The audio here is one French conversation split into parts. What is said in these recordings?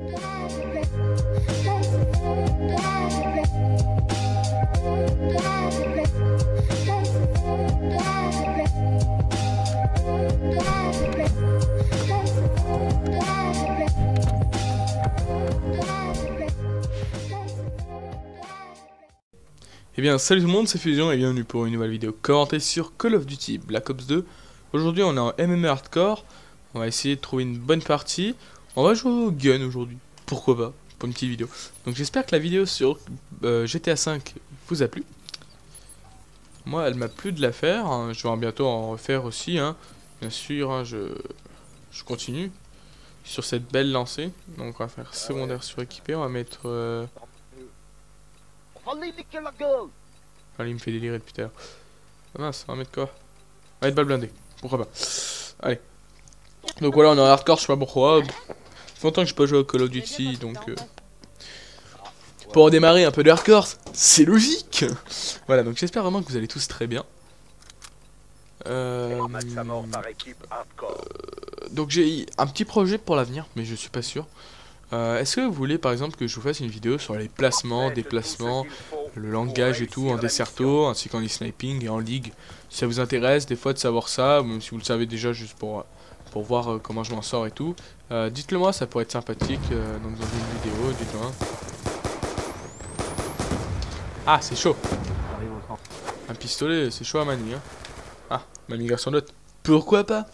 Eh bien salut tout le monde, c'est Fusion et bienvenue pour une nouvelle vidéo commentée sur Call of Duty Black Ops 2. Aujourd'hui on est en MMA Hardcore, on va essayer de trouver une bonne partie. On va jouer au gun aujourd'hui, pourquoi pas, pour une petite vidéo. Donc j'espère que la vidéo sur GTA 5 vous a plu. Moi elle m'a plu de la faire, hein. Je vais bientôt en refaire aussi, hein. Bien sûr, hein, je continue sur cette belle lancée. Donc on va faire secondaire suréquipé, on va mettre... Ah, il me fait délirer depuis tout à l'heure. Ah mince, on va mettre quoi? On va mettre balle blindée, pourquoi pas. Allez. Donc voilà, on est en hardcore, je sais pas pourquoi. Ça fait longtemps que je n'ai pas joué au Call of Duty, donc... pour démarrer un peu de hardcore, c'est logique. Voilà, donc j'espère vraiment que vous allez tous très bien. Donc j'ai un petit projet pour l'avenir, mais je suis pas sûr. Est-ce que vous voulez par exemple que je vous fasse une vidéo sur les placements, déplacements, le langage et tout en Desserto, ainsi qu'en e-sniping et en ligue? Si ça vous intéresse des fois de savoir ça, ou même si vous le savez déjà juste pour voir comment je m'en sors et tout, dites-le moi, ça pourrait être sympathique donc dans une vidéo, dites-moi. Ah, c'est chaud. Un pistolet, c'est chaud à manier. Hein. Ah, ma migration note. Pourquoi pas?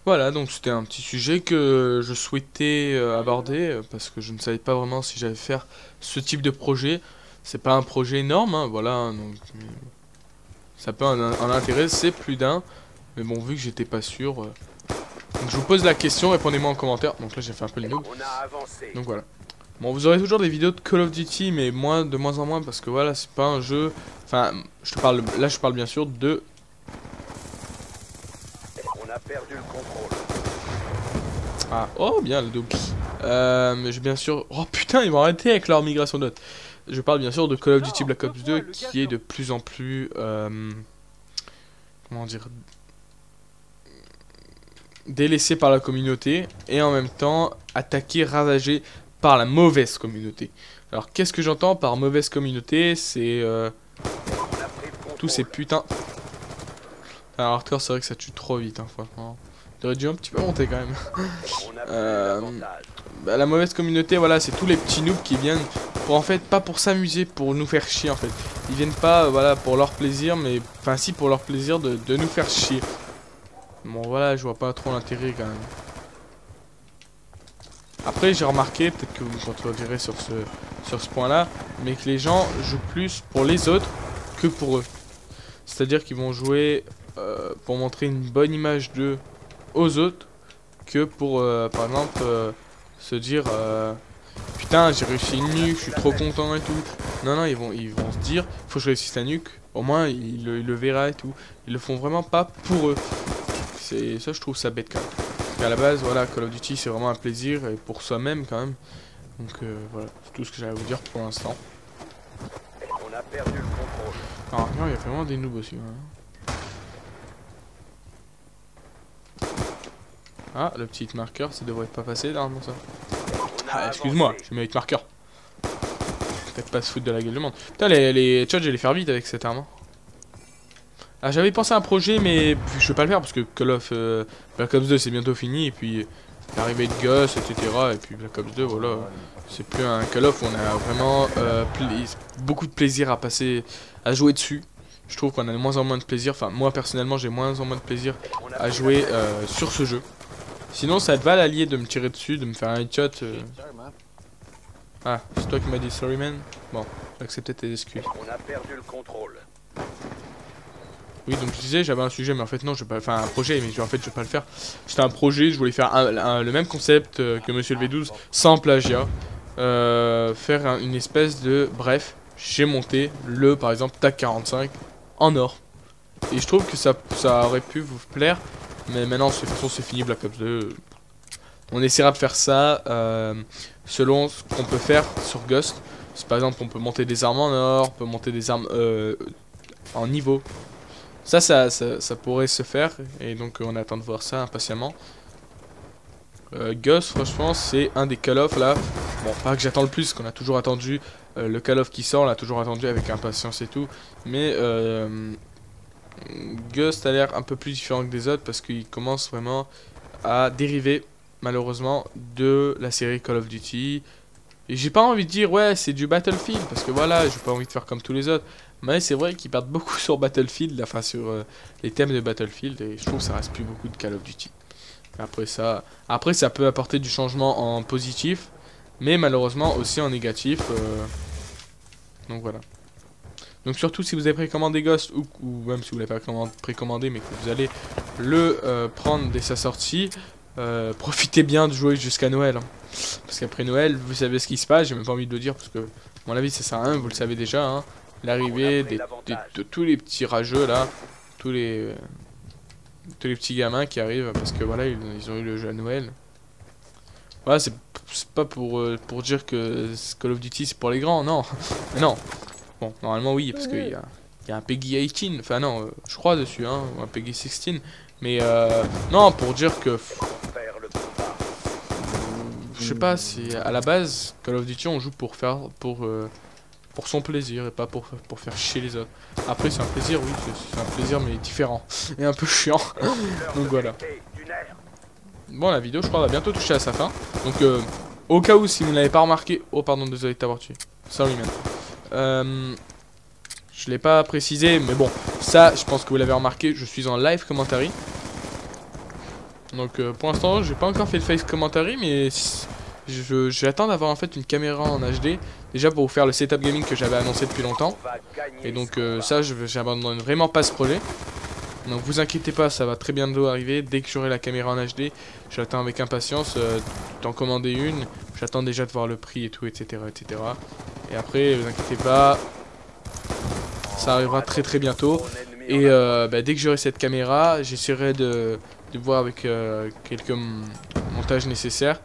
Voilà, donc c'était un petit sujet que je souhaitais aborder parce que je ne savais pas vraiment si j'allais faire ce type de projet. C'est pas un projet énorme, hein, voilà, hein, donc ça peut en intéresser plus d'un, mais bon, vu que j'étais pas sûr, donc je vous pose la question, répondez-moi en commentaire. Donc là j'ai fait un peu le noob. Donc voilà. Bon, vous aurez toujours des vidéos de Call of Duty, mais de moins en moins parce que voilà, c'est pas un jeu. Enfin, là je parle bien sûr de. Perdu le contrôle. Ah, oh bien le double. Mais j'ai bien sûr... Oh putain, ils vont arrêter avec leur migration note. Je parle bien sûr de Call of Duty Black Ops 2 qui est de plus en plus... comment dire... délaissé par la communauté et en même temps attaqué, ravagé par la mauvaise communauté. Alors qu'est-ce que j'entends par mauvaise communauté? C'est... tous ces putains... Alors hardcore, c'est vrai que ça tue trop vite, hein, franchement. J'aurais dû un petit peu monter quand même. La mauvaise communauté, voilà, c'est tous les petits noobs qui viennent pour en fait, pas pour s'amuser, pour nous faire chier en fait. Ils viennent pas, voilà, pour leur plaisir, mais enfin si pour leur plaisir de nous faire chier. Bon voilà, je vois pas trop l'intérêt quand même. Après j'ai remarqué, peut-être que vous me contredirez sur ce point-là, mais que les gens jouent plus pour les autres que pour eux. C'est-à-dire qu'ils vont jouer pour montrer une bonne image d'eux aux autres que pour par exemple se dire putain j'ai réussi une nuque, je suis trop content et tout. Non ils vont se dire faut que je réussisse la nuque, au moins il le verra et tout. Ils le font vraiment pas pour eux. C'est ça, je trouve ça bête quand même. Parce qu'à la base voilà, Call of Duty c'est vraiment un plaisir et pour soi-même quand même. Donc voilà, c'est tout ce que j'avais à vous dire pour l'instant. On a perdu le contrôle. Alors non, il y a vraiment des noobs aussi. Hein. Ah, le petit marqueur, ça devrait pas passer normalement ça. Ah, excuse-moi, je mets hit marqueur. Peut-être pas se foutre de la gueule du monde. Putain, les headshots, je vais les faire vite avec cette arme. Hein. Ah, j'avais pensé à un projet, mais je vais pas le faire parce que Call of Black Ops 2 c'est bientôt fini. Et puis, l'arrivée de Gus, etc. Et puis Black Ops 2, voilà. C'est plus un Call of où on a vraiment beaucoup de plaisir à passer, à jouer dessus. Je trouve qu'on a de moins en moins de plaisir. Enfin, moi personnellement, j'ai moins en moins de plaisir à jouer sur ce jeu. Sinon, ça te va l'allier de me tirer dessus, de me faire un headshot. Ah, c'est toi qui m'as dit sorry man. Bon, accepter tes excuses. On a perdu le contrôle. Oui, donc je disais, j'avais un sujet, mais en fait non, je vais pas, enfin un projet, mais en fait je vais pas le faire. C'était un projet, je voulais faire le même concept que Monsieur le V12, sans plagiat. Faire une espèce de, bref, j'ai monté par exemple TAC 45 en or. Et je trouve que ça aurait pu vous plaire. Mais maintenant, de toute façon, c'est fini Black Ops 2. On essaiera de faire ça selon ce qu'on peut faire sur Ghost. Par exemple, on peut monter des armes en or, on peut monter des armes en niveau. Ça pourrait se faire. Et donc, on attend de voir ça impatiemment. Ghost, franchement, c'est un des Call of là. Bon, pas que j'attends le plus, qu'on a toujours attendu. Le Call of qui sort, on l'a toujours attendu avec impatience et tout. Mais Ghost a l'air un peu plus différent que des autres parce qu'il commence vraiment à dériver, malheureusement, de la série Call of Duty. Et j'ai pas envie de dire, ouais, c'est du Battlefield, parce que voilà, j'ai pas envie de faire comme tous les autres. Mais c'est vrai qu'ils partent beaucoup sur Battlefield, enfin sur les thèmes de Battlefield, et je trouve que ça reste plus beaucoup de Call of Duty. Après ça peut apporter du changement en positif, mais malheureusement aussi en négatif. Donc voilà. Donc surtout si vous avez précommandé Ghost, ou même si vous l'avez pas précommandé, mais que vous allez le prendre dès sa sortie, profitez bien de jouer jusqu'à Noël. Hein. Parce qu'après Noël, vous savez ce qui se passe, j'ai même pas envie de le dire, parce que, à mon avis, ça sert à rien, vous le savez déjà. Hein. L'arrivée de tous les petits rageux là, tous les petits gamins qui arrivent, parce que voilà, ils ont eu le jeu à Noël. Voilà, c'est pas pour dire que Call of Duty c'est pour les grands, non. Mais non. Bon, normalement oui, parce qu'il y a un Peggy 18, enfin non, je crois dessus, hein, ou un Peggy 16. Mais non, pour dire que... Je sais pas, c'est à la base, Call of Duty on joue pour son plaisir et pas pour faire chier les autres. Après c'est un plaisir, oui, c'est un plaisir mais différent et un peu chiant. Donc voilà. Bon, la vidéo je crois va bientôt toucher à sa fin. Donc au cas où si vous ne l'avez pas remarqué... Oh pardon, désolé de t'avoir tué. Sorry man. Je l'ai pas précisé mais bon, ça je pense que vous l'avez remarqué, je suis en live commentary. Donc pour l'instant j'ai pas encore fait de face commentary, mais j'attends d'avoir en fait une caméra en HD déjà pour vous faire le setup gaming que j'avais annoncé depuis longtemps. Et donc ça j'abandonne vraiment pas ce projet. Donc vous inquiétez pas, ça va très bientôt arriver. Dès que j'aurai la caméra en HD, j'attends avec impatience d'en commander une. J'attends déjà de voir le prix et tout, etc. etc. Et après vous inquiétez pas, ça arrivera très très bientôt. Et dès que j'aurai cette caméra, j'essaierai de voir avec quelques montages nécessaires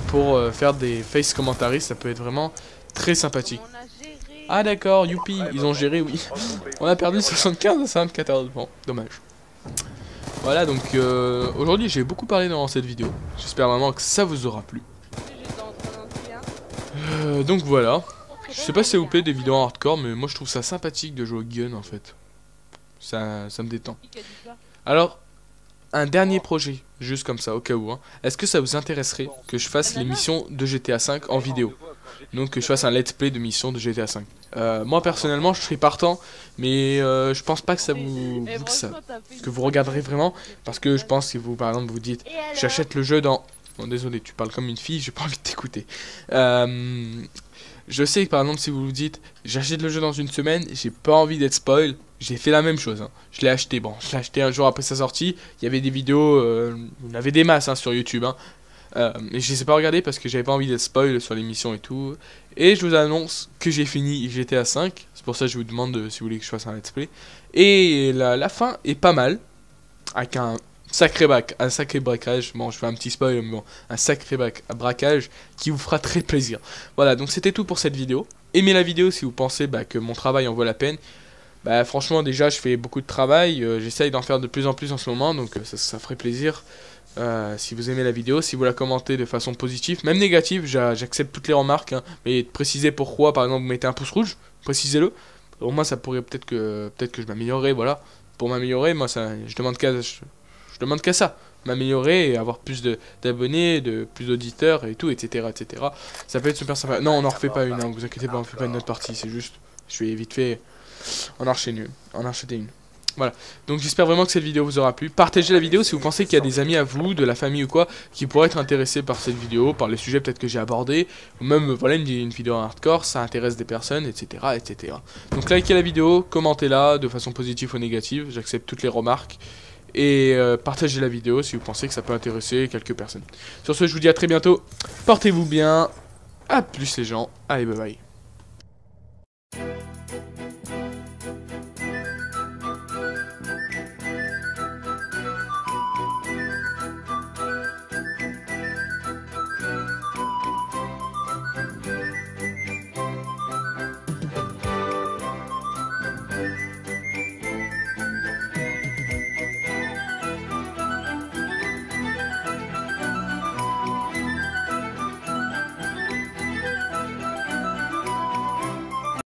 pour faire des face commentaries. Ça peut être vraiment très sympathique. Ah d'accord, youpi, ils ont géré, oui. On a perdu 75 à 74, bon, dommage. Voilà, donc aujourd'hui j'ai beaucoup parlé dans cette vidéo. J'espère vraiment que ça vous aura plu. Donc voilà. Je sais pas si ça vous plaît des vidéos en hardcore, mais moi je trouve ça sympathique de jouer au gun en fait. Ça me détend. Alors, un dernier projet, juste comme ça, au cas où. Hein. Est-ce que ça vous intéresserait que je fasse les missions de GTA V en vidéo? Donc que je fasse un let's play de missions de GTA V. Moi personnellement je serais partant, mais je pense pas que ça que vous regarderez vraiment, parce que je pense que vous par exemple vous dites j'achète le jeu dans... Bon désolé, tu parles comme une fille, j'ai pas envie de t'écouter. Je sais que par exemple si vous vous dites j'achète le jeu dans une semaine, j'ai pas envie d'être spoil, j'ai fait la même chose. Hein. Je l'ai acheté, bon, je l'ai acheté un jour après sa sortie. Il y avait des vidéos, on avait des masses hein, sur YouTube. Hein. Mais je les ai pas regardées parce que j'avais pas envie d'être spoil sur l'émission et tout. Et je vous annonce que j'ai fini GTA 5. C'est pour ça que je vous demande si vous voulez que je fasse un let's play. Et la fin est pas mal, avec un sacré braquage. Bon, je fais un petit spoil, mais bon, un sacré braquage qui vous fera très plaisir. Voilà, donc c'était tout pour cette vidéo. Aimez la vidéo si vous pensez que mon travail en vaut la peine. Franchement, déjà, je fais beaucoup de travail. J'essaye d'en faire de plus en plus en ce moment, donc ça ferait plaisir. Si vous aimez la vidéo, si vous la commentez de façon positive, même négative, j'accepte toutes les remarques. Hein, mais précisez pourquoi, par exemple, vous mettez un pouce rouge, précisez-le. Au moins, ça pourrait peut-être que je m'améliorerai, voilà. Pour m'améliorer, moi, je demande qu'à ça, m'améliorer et avoir plus d'abonnés, plus d'auditeurs et tout, etc., etc. Ça peut être super sympa. Non, on n'en refait pas une, hein, vous inquiétez pas, on fait pas une autre partie, c'est juste, je vais vite fait en acheter une. Voilà, donc j'espère vraiment que cette vidéo vous aura plu. Partagez la vidéo si vous pensez qu'il y a des amis à vous, de la famille ou quoi, qui pourraient être intéressés par cette vidéo, par les sujets peut-être que j'ai abordés, ou même voilà une vidéo en hardcore, ça intéresse des personnes, etc., etc. Donc likez la vidéo, commentez-la de façon positive ou négative, j'accepte toutes les remarques. Et partagez la vidéo si vous pensez que ça peut intéresser quelques personnes. Sur ce, je vous dis à très bientôt, portez-vous bien, à plus les gens, allez bye bye.